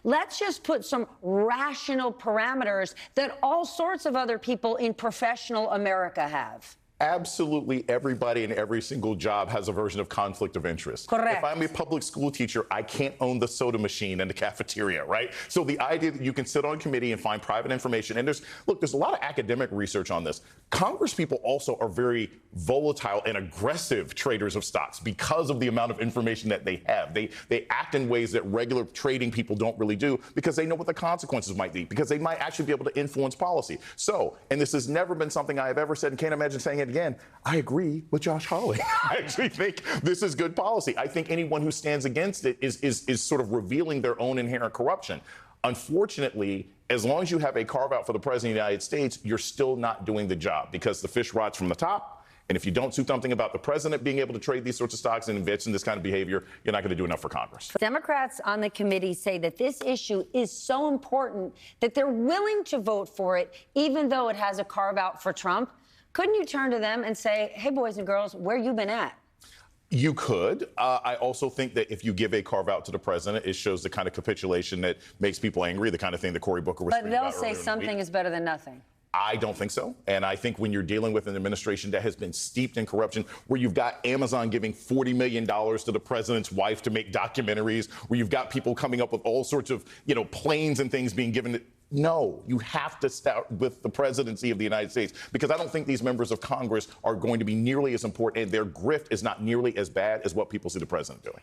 Let's just put some rational parameters that all sorts of other people in professional America have. Absolutely everybody in every single job has a version of conflict of interest. Correct. If I'm a public school teacher, I can't own the soda machine in the cafeteria, right? So the idea that you can sit on a committee and find private information, and there's a lot of academic research on this. Congress people also are very volatile and aggressive traders of stocks because of the amount of information that they have. They act in ways that regular trading people don't really do because they know what the consequences might be, because they might actually be able to influence policy. So, and this has never been something I have ever said and can't imagine saying it again, I agree with Josh Hawley. I actually think this is good policy. I think anyone who stands against it is sort of revealing their own inherent corruption. Unfortunately, as long as you have a carve out for the president of the United States, you're still not doing the job because the fish rots from the top. And if you don't do something about the president being able to trade these sorts of stocks and invest in this kind of behavior, you're not going to do enough for Congress. Democrats on the committee say that this issue is so important that they're willing to vote for it, even though it has a carve out for Trump. Couldn't you turn to them and say, hey, boys and girls, where you been at? You could. I also think that if you give a carve out to the president, it shows the kind of capitulation that makes people angry, the kind of thing that Cory Booker was saying. But they'll say something is better than nothing. I don't think so. And I think when you're dealing with an administration that has been steeped in corruption, where you've got Amazon giving $40 million to the president's wife to make documentaries, where you've got people coming up with all sorts of, planes and things being given. No, you have to start with the presidency of the United States, because I don't think these members of Congress are going to be nearly as important, and their grift is not nearly as bad as what people see the president doing.